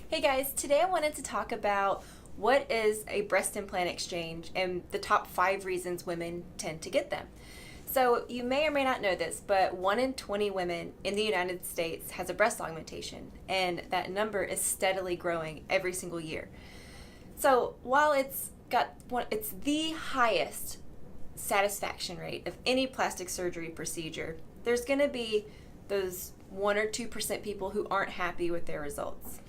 Hey guys, today I wanted to talk about what is a breast implant exchange and the top 5 reasons women tend to get them. So you may or may not know this, but 1 in 20 women in the United States has a breast augmentation, and that number is steadily growing every single year. So while it's the highest satisfaction rate of any plastic surgery procedure, there's going to be those 1 or 2% people who aren't happy with their results.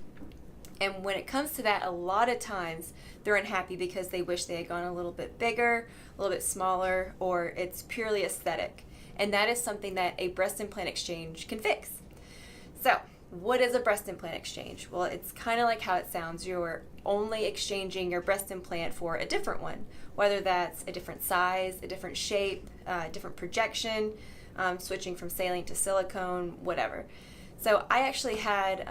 And when it comes to that, a lot of times they're unhappy because they wish they had gone a little bit bigger, a little bit smaller, or it's purely aesthetic. And that is something that a breast implant exchange can fix. So, what is a breast implant exchange? Well, it's kind of like how it sounds. You're only exchanging your breast implant for a different one, whether that's a different size, a different shape, different projection, switching from saline to silicone, whatever. So I actually had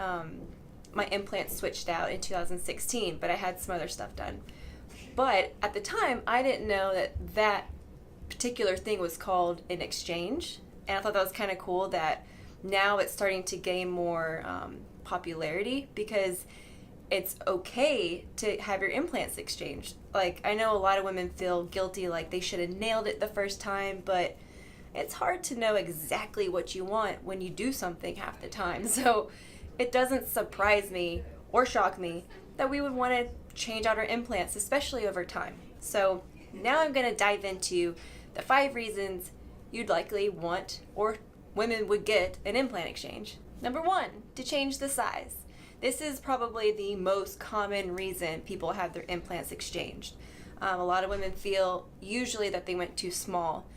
my implant switched out in 2016, but I had some other stuff done. But at the time, I didn't know that particular thing was called an exchange, and I thought that was kind of cool that now it's starting to gain more popularity because it's okay to have your implants exchanged. Like, I know a lot of women feel guilty, like they should have nailed it the first time, but it's hard to know exactly what you want when you do something half the time. So it doesn't surprise me or shock me that we would want to change out our implants, especially over time. So now I'm going to dive into the 5 reasons you'd likely want or women would get an implant exchange. Number 1, to change the size. This is probably the most common reason people have their implants exchanged. A lot of women feel usually that they went too small.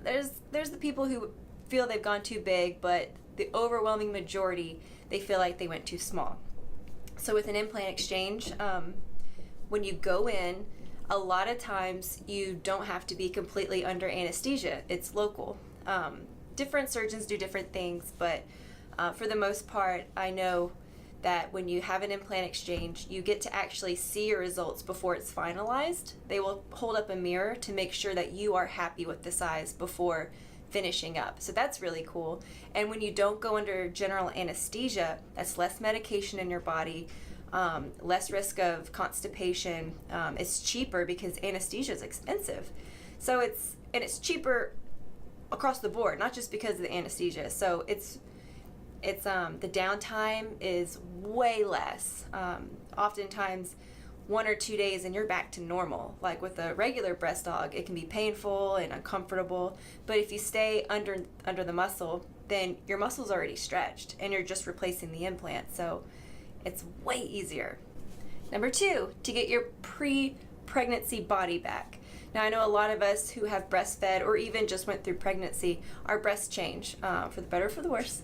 There's the people who feel they've gone too big, but the overwhelming majority, they feel like they went too small. So with an implant exchange, when you go in, a lot of times you don't have to be completely under anesthesia. It's local. Different surgeons do different things, but for the most part, I know that when you have an implant exchange, you get to actually see your results before it's finalized. They will hold up a mirror to make sure that you are happy with the size before finishing up. So that's really cool. And when you don't go under general anesthesia, that's less medication in your body, less risk of constipation. It's cheaper because anesthesia is expensive. So it's cheaper across the board, not just because of the anesthesia. So it's the downtime is way less. Oftentimes 1 or 2 days and you're back to normal. Like with a regular breast aug, it can be painful and uncomfortable, but if you stay under the muscle, then your muscle's already stretched and you're just replacing the implant, so it's way easier. Number 2, to get your pre-pregnancy body back. Now, I know a lot of us who have breastfed or even just went through pregnancy, our breasts change, for the better or for the worse.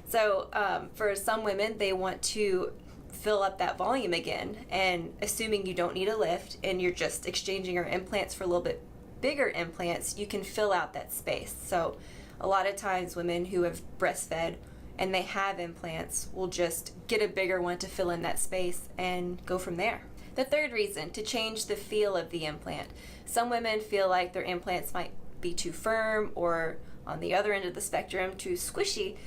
So for some women, they want to fill up that volume again, and assuming you don't need a lift and you're just exchanging your implants for a little bit bigger implants, you can fill out that space. So a lot of times women who have breastfed and they have implants will just get a bigger one to fill in that space and go from there. The 3rd reason, to change the feel of the implant. Some women feel like their implants might be too firm, or on the other end of the spectrum, too squishy.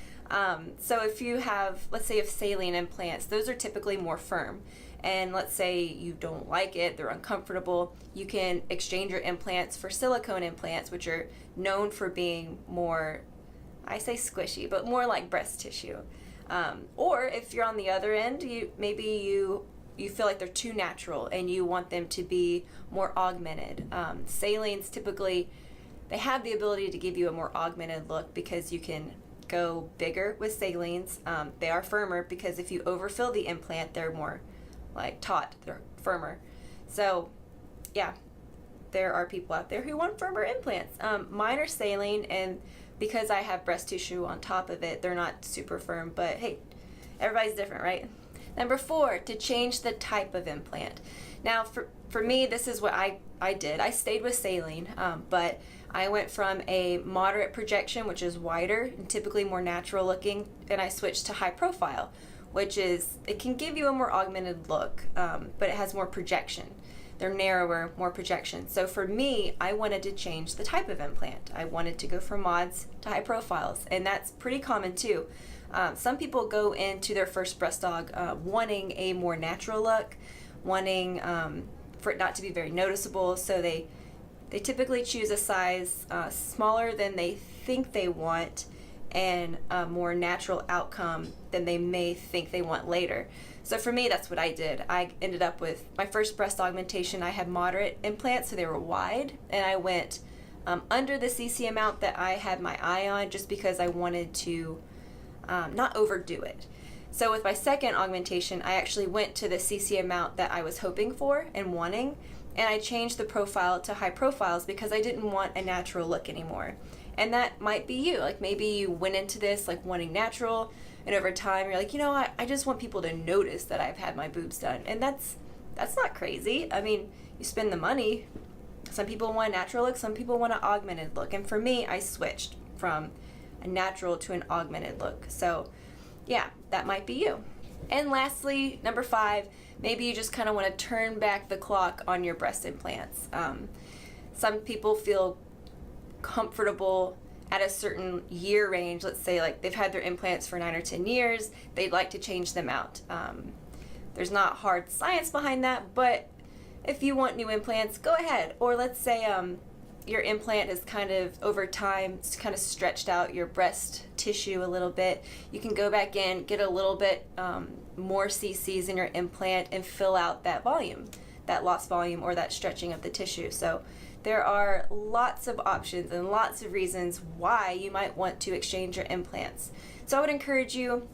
So if you have, let's say you have saline implants, those are typically more firm. And let's say you don't like it, they're uncomfortable, you can exchange your implants for silicone implants, which are known for being more, I say squishy, but more like breast tissue. Or if you're on the other end, you feel like they're too natural and you want them to be more augmented. Salines typically, they have the ability to give you a more augmented look because you can go bigger with salines. They are firmer because if you overfill the implant, they're more like taut, they're firmer. So yeah, there are people out there who want firmer implants. Mine are saline, and because I have breast tissue on top of it, they're not super firm, but hey, everybody's different, right? Number 4, to change the type of implant. Now for me, this is what I did. I stayed with saline, but I went from a moderate projection, which is wider and typically more natural looking, and I switched to high profile, which is, it can give you a more augmented look, but it has more projection. They're narrower, more projection. So for me, I wanted to change the type of implant. I wanted to go from mods to high profiles, and that's pretty common too. Some people go into their first breast aug wanting a more natural look, wanting for it not to be very noticeable, so they typically choose a size smaller than they think they want and a more natural outcome than they may think they want later. So for me, that's what I did. I ended up with my first breast augmentation. I had moderate implants, so they were wide, and I went under the cc amount that I had my eye on, just because I wanted to not overdo it. So with my second augmentation, I actually went to the cc amount that I was hoping for and wanting, and I changed the profile to high profiles because I didn't want a natural look anymore. And that might be you. Like, maybe you went into this like wanting natural, and over time you're like, you know what, I just want people to notice that I've had my boobs done. And that's not crazy. I mean, you spend the money. Some people want a natural look, some people want an augmented look. And for me, I switched from a natural to an augmented look. So yeah, that might be you. And lastly, number 5, maybe you just kind of want to turn back the clock on your breast implants. Some people feel comfortable at a certain year range. Let's say like they've had their implants for 9 or 10 years, they'd like to change them out. There's not hard science behind that, but if you want new implants, go ahead. Or let's say your implant has kind of over time, it's kind of stretched out your breast tissue a little bit. You can go back in, get a little bit more cc's in your implant and fill out that volume, that lost volume or that stretching of the tissue. So there are lots of options and lots of reasons why you might want to exchange your implants. So I would encourage you,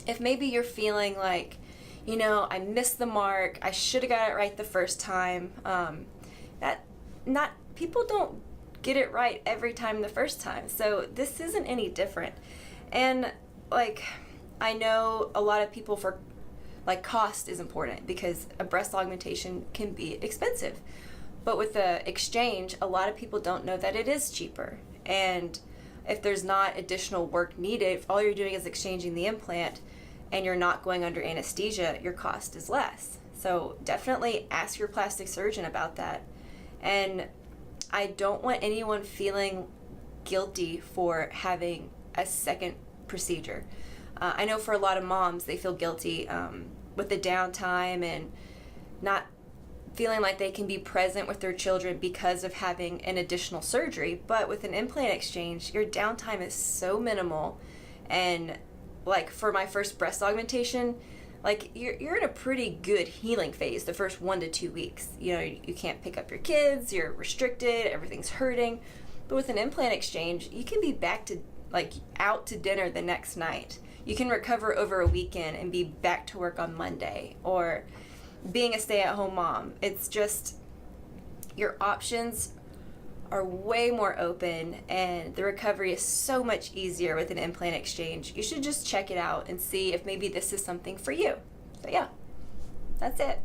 if maybe you're feeling like, you know, I missed the mark, I should have got it right the first time, people don't get it right every time the first time. So this isn't any different. And like, I know a lot of people for like cost is important because a breast augmentation can be expensive. But with the exchange, a lot of people don't know that it is cheaper. And if there's not additional work needed, if all you're doing is exchanging the implant and you're not going under anesthesia, your cost is less. So definitely ask your plastic surgeon about that. And I don't want anyone feeling guilty for having a second procedure. I know for a lot of moms, they feel guilty with the downtime and not feeling like they can be present with their children because of having an additional surgery. But with an implant exchange, your downtime is so minimal. And like for my first breast augmentation, like you're in a pretty good healing phase the first 1 to 2 weeks. You know, you can't pick up your kids, you're restricted, everything's hurting. But with an implant exchange, you can be back to like out to dinner the next night. You can recover over a weekend and be back to work on Monday, or being a stay-at-home mom. It's just, your options are way more open and the recovery is so much easier with an implant exchange. You should just check it out and see if maybe this is something for you. So yeah, that's it.